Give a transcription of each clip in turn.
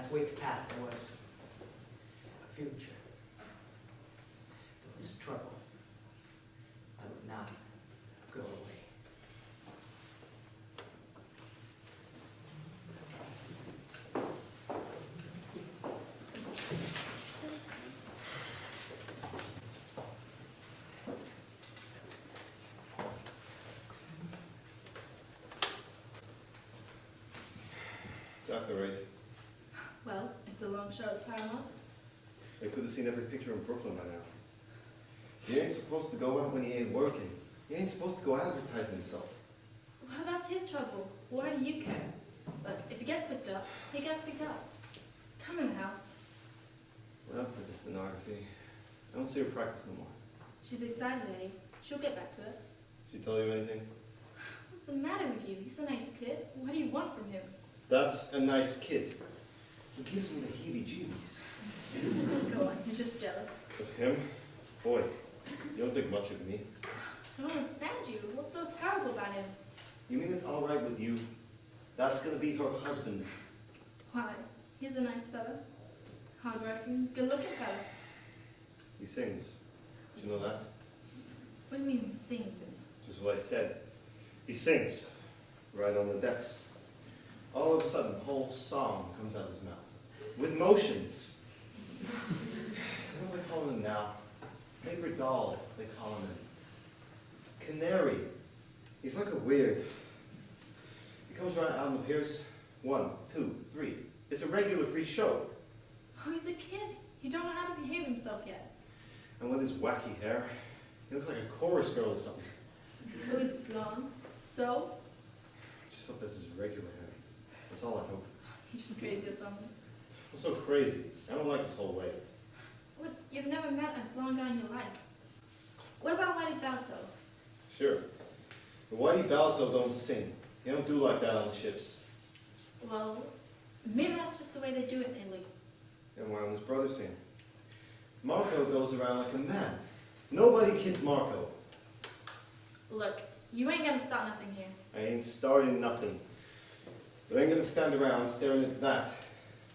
As weeks passed, there was a future. There was trouble. I would not go away. It's after 8. Well, it's a long show at Paramount. They could have seen every picture in Brooklyn by now. You ain't supposed to go out when he ain't working. You ain't supposed to go advertising himself. Well, that's his trouble. Why do you care? But if he gets picked up, he gets picked up. Come in the house. What up with the stenography? I don't see her practice no more. She's excited, Eddie. She'll get back to it. She tell you anything? What's the matter with you? He's a nice kid. What do you want from him? That's a nice kid. He gives me the heebie-jeebies. Go on, you're just jealous. Of him? Boy, you don't think much of me. I don't understand you. What's so terrible about him? You mean it's all right with you? That's gonna be her husband. Why? He's a nice fella. Hard-working, good-looking fella. He sings. Did you know that? What do you mean he sings? Just what I said. He sings. Right on the decks. All of a sudden, a whole song comes out of his mouth. With motions. You know what they call him now? Paper doll, they call him. Canary. He's like a weird. He comes right out and appears 1, 2, 3. It's a regular free show. Oh, he's a kid. You don't know how to behave himself yet. And with his wacky hair, he looks like a chorus girl or something. So he's blonde. So? Just hope this is regular hair. That's all I hope. He's just crazy or something. What's so crazy? I don't like this whole way. What? You've never met a blonde guy in your life. What about Whitey Balso? Sure. But Whitey Balso don't sing. They don't do like that on the ships. Well, maybe that's just the way they do it in Italy. And why don't his brother sing? Marco goes around like a man. Nobody kids Marco. Look, you ain't gonna start nothing here. I ain't starting nothing. But I ain't gonna stand around staring at that.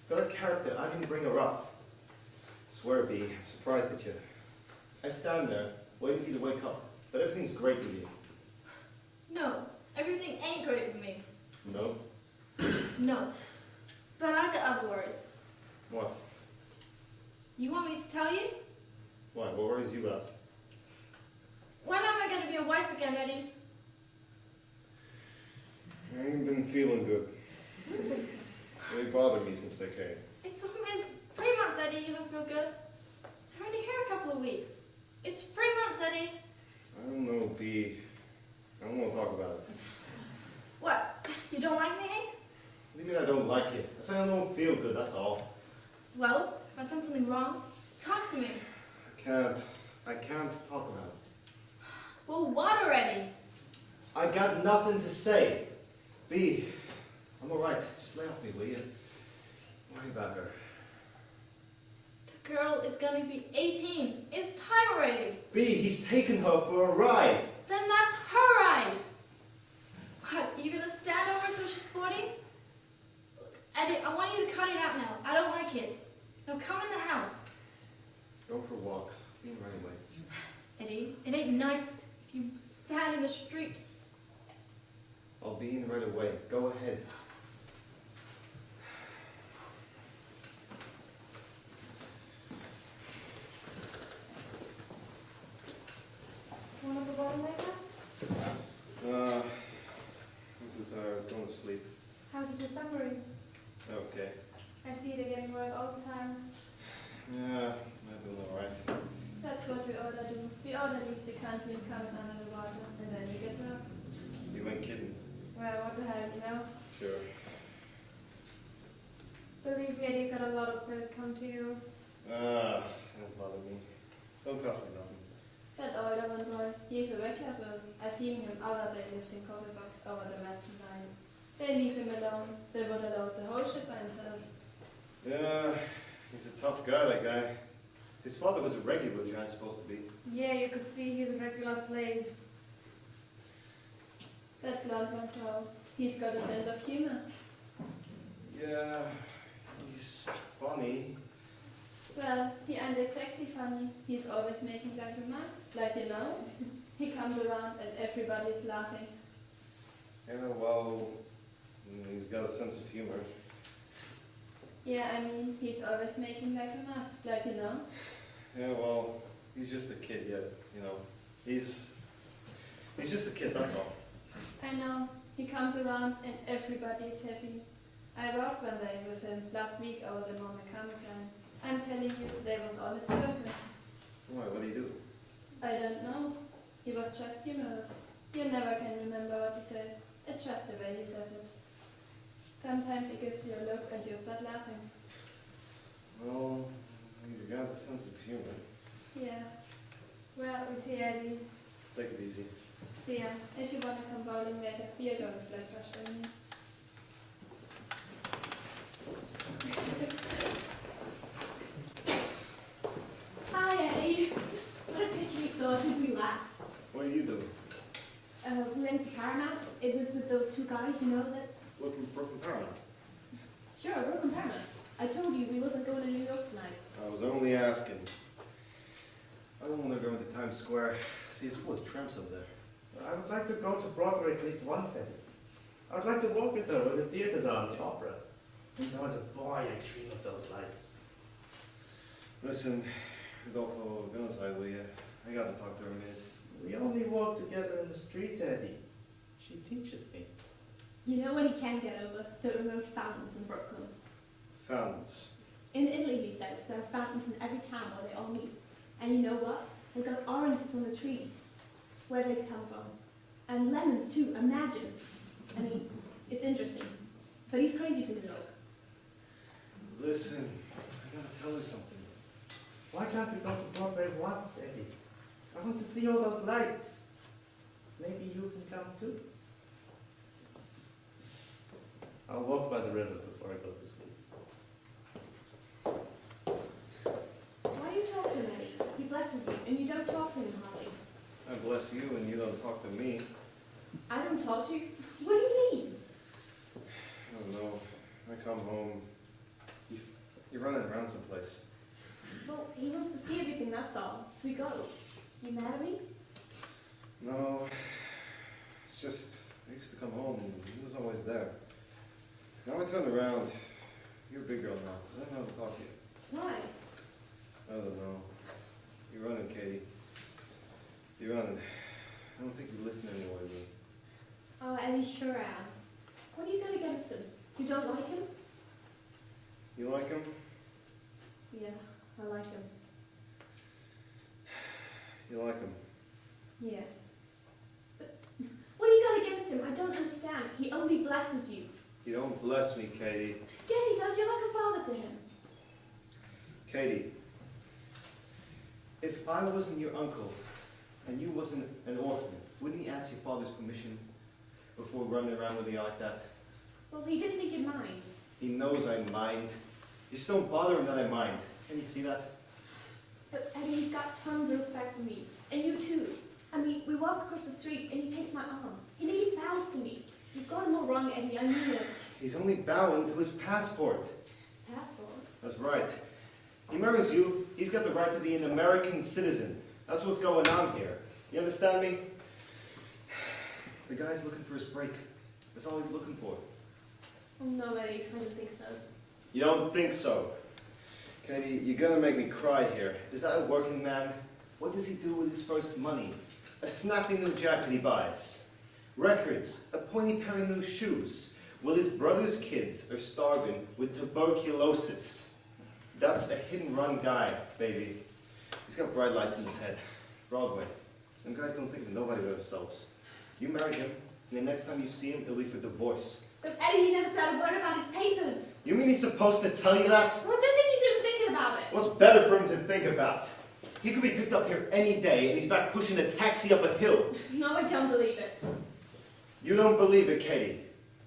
Got a character, I didn't bring her up. I swear, B, I'm surprised at you. I stand there, waiting for you to wake up. But everything's great with you. No, everything ain't great with me. No? No. But I got other worries. What? You want me to tell you? Why? What worries you about? When am I gonna be a wife again, Eddie? I ain't been feeling good. They bothered me since they came. It's 3 months, Eddie. You don't feel good. I'm only here a couple of weeks. It's 3 months, Eddie. I don't know, B. I don't want to talk about it. What? You don't like me, eh? What do you mean I don't like you? I said I don't feel good, that's all. Well, if I've done something wrong, talk to me. I can't talk about it. Well, what already? I got nothing to say. B, I'm alright. Just lay off me, will you? Don't worry about her. The girl is gonna be 18. It's time already. B, he's taken her for a ride. Then that's her ride. What, you gonna stand over until she's 40? Eddie, I want you to cut it out now. I don't like it. Now come in the house. Go for a walk. Be in right away. Eddie, it ain't nice if you stand in the street. I'll be in right away. Go ahead. Want to go bottom later? I'm too tired. Going to sleep. How's your summaries? Okay. I see they're getting work all the time. Yeah, I'm doing alright. That's what we ought to do. We ought to leave the country and come in under the water, and then we get work. You ain't kidding. Well, what the hell, you know? Sure. Believe me, Eddie, got a lot of bread come to you. Don't bother me. Don't cost me nothing. That older one boy, he's a regular. I've seen him other day lifting coffee box over the Madison line. They leave him alone. They would allow the whole ship by himself. Yeah, he's a tough guy, that guy. His father was a regular, John's supposed to be. Yeah, you could see he's a regular slave. That blonde one, though, he's got a sense of humor. Yeah, he's funny. Well, he ain't exactly funny. He's always making that remark. Like, you know, he comes around and everybody's laughing. Yeah, well, he's got a sense of humor. Yeah, I mean, he's always making that remark. Like, you know. Yeah, well, he's just a kid yet, you know. He's just a kid, that's all. I know. He comes around and everybody's happy. I walked one day with him last week over the Norwich Steiner School. I'm telling you, they was honest workers. Why, what do you do? I don't know. He was just humorous. You never can remember what he said. It's just the way he says it. Sometimes he gives you a look and you start laughing. Well, he's got a sense of humor. Yeah. Well, we see Eddie. Take it easy. See ya. If you want to come bowling later, you're going to play crush on me. Hi, Eddie. What a picture we saw, didn't we laugh? What are you doing? We went to Paramount. It was with those two guys, you know that. Looking for Paramount. Sure, we're from Paramount. I told you we wasn't going to New York tonight. I was only asking. I don't want to go into Times Square. See, it's full of tramps over there. I would like to go to Broadway at least once, Eddie. I would like to walk with her when the theaters are on the opera. Since I was a boy, I dreamed of those lights. Listen, Rodolfo, go inside, will you? I gotta talk to her a minute. We only walk together in the street, Eddie. She teaches me. You know what he can't get over? There are no fountains in Brooklyn. Fountains. In Italy, he says, there are fountains in every town where they all meet. And you know what? They've got oranges on the trees. Where they come from. And lemons, too. Imagine. I mean, it's interesting. But he's crazy for New York. Listen, I gotta tell her something. Why can't we go to Broadway once, Eddie? I want to see all those lights. Maybe you can come too? I'll walk by the river before I go to sleep. Why do you talk to him, Eddie? He blesses you, and you don't talk to him, Holly. I bless you and you don't talk to me. I don't talk to you? What do you mean? I don't know. I come home. You're running around someplace. Well, he wants to see everything, that's all. So we go. You mad at me? No. It's just, I used to come home and he was always there. Now I turn around. You're a big girl now. I don't know how to talk to you. Why? I don't know. You're running, Katie. You're running. I don't think you listen anymore to me. Oh, Eddie, sure I am. What do you got against him? You don't like him? You like him? Yeah, I like him. You like him? Yeah. But what do you got against him? I don't understand. He only blesses you. You don't bless me, Katie. Yeah, he does. You're like a father to him. Katie, if I wasn't your uncle and you wasn't an orphan, wouldn't he ask your father's permission before running around with you like that? Well, he didn't think you'd mind. He knows I mind. You just don't bother him that I mind. Can you see that? But Eddie, he's got tons of respect for me. And you too. I mean, we walk across the street and he takes my arm. He nearly bows to me. You've got him all wrong, Eddie. I mean it. He's only bowing to his passport. His passport? That's right. He marries you, he's got the right to be an American citizen. That's what's going on here. You understand me? The guy's looking for his break. That's all he's looking for. Oh, no, Eddie. I don't think so. You don't think so? Katie, you're gonna make me cry here. Is that a working man? What does he do with his first money? A snappy new jacket he buys. Records, a pointy pair of new shoes. While his brother's kids are starving with tuberculosis. That's a hit-and-run guy, baby. He's got bright lights in his head. Broadway. Them guys don't think of nobody but themselves. You marry him, and the next time you see him, it'll be for divorce. But Eddie, he never said a word about his papers. You mean he's supposed to tell you that? Well, I don't think he's even thinking about it. What's better for him to think about? He could be picked up here any day, and he's back pushing a taxi up a hill. No, I don't believe it. You don't believe it, Katie.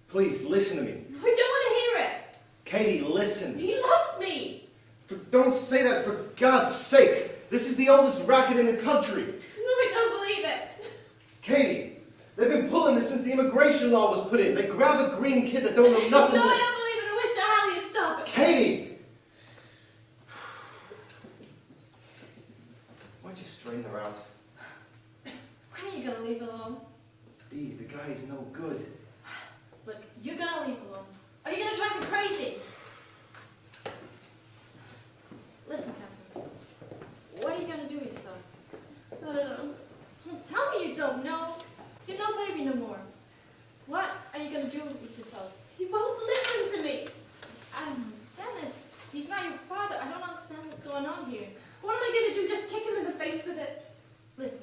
Please, listen to me. No, I don't want to hear it. Katie, listen. He loves me. Don't say that, for God's sake. This is the oldest racket in the country. No, I don't believe it. Katie, they've been pulling this since the immigration law was put in. They grab a green kid that don't know nothing. No, I don't believe it. I wish to hell you'd stop it. Katie! guy's no good. Look, you're gonna leave alone. Are you gonna drive me crazy? Listen, Catherine. What are you gonna do with yourself? I don't know. Don't tell me you don't know. You're no baby no more. What are you gonna do with yourself? He won't listen to me. I don't understand this. He's not your father. I don't understand what's going on here. What am I going to do? Just kick him in the face with it? Listen,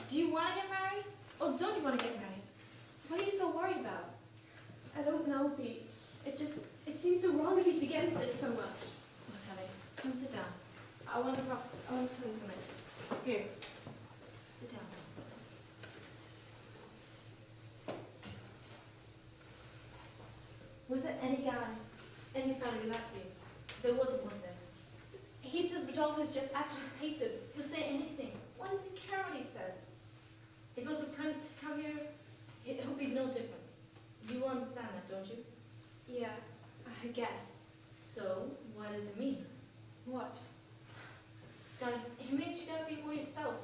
do you want to get married? Or don't you want to get married? What are you so worried about? I don't know, Pete. It seems so wrong if he's against it so much. Look, honey, come sit down. I want to tell you something. Here, sit down. Was there any guy, any family who liked you? There wasn't, was there? He says Rodolfo's just after his papers. He'll say anything. What does he care what he says? If it was a prince come here, it would be no different. You understand that, don't you? Yeah, I guess. So, what does it mean? What? It means you gotta be more yourself.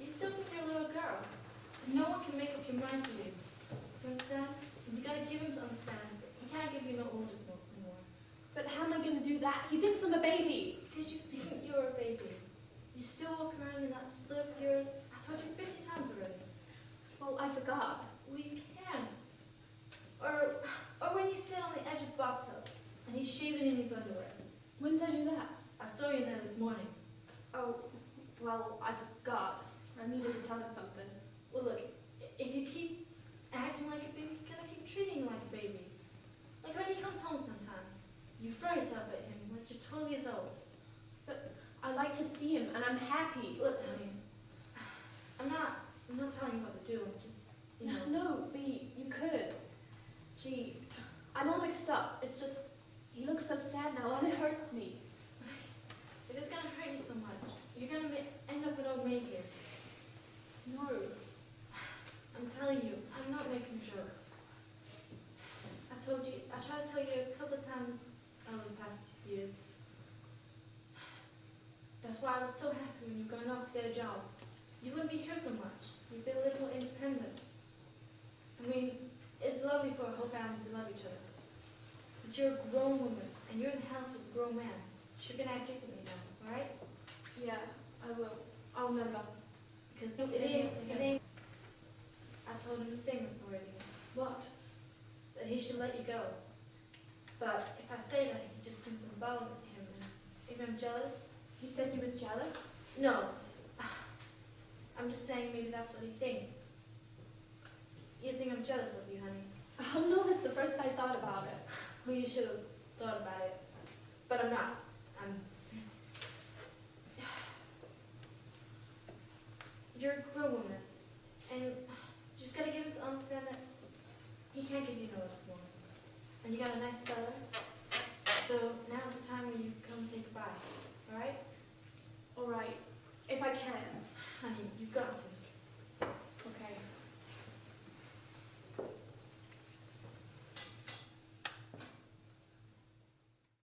You still think you're a little girl. No one can make up your mind for you. You understand? You gotta give him to understand. He can't give you no orders more. But how am I going to do that? He thinks I'm a baby. Because you think you're a baby. You still walk around in that slip of yours. I told you 50 times already. Well, I forgot. Well, you can. Or when you sit on the edge of the bathtub and he's shaving in his underwear. When did I do that? I saw you there this morning. Oh, well, I forgot. I needed to tell him something. Well, look, if you keep acting like a baby, you're gonna keep treating him like a baby. Like when he comes home sometimes, you throw yourself at him like you're 12 years old. But I like to see him, and I'm happy. Listen, I'm not telling you what to do. I'm just, you know. No, B, you could. Gee, I'm all mixed up. It's just, he looks so sad now, and it hurts me. If it's gonna hurt you so much, you're gonna end up with old maid here. No. I'm telling you, I'm not making a joke. I tried to tell you a couple of times over the past few years. That's why I was so happy when you've gone off to get a job. You wouldn't be here so much. You'd be a little more independent. I mean, it's lovely for a whole family to love each other. But you're a grown woman, and you're in the house with a grown man. You're gonna act differently now, alright? Yeah, I will. I'll remember. Because it ain't. I told him the same already. What? That he should let you go. But if I say that, he just thinks I'm bothering him. And if I'm jealous, He said he was jealous? no. I'm just saying maybe that's what he thinks. You think I'm jealous of you, honey? Oh no, it's the first I thought about it. Well, you should have thought about it. But I'm not. You're a grown woman. And you just gotta give him to understand that he can't give you no other woman. And you got a nice fella. So now's the time when you come say goodbye. Alright? All right, if I can. Honey, you've got to.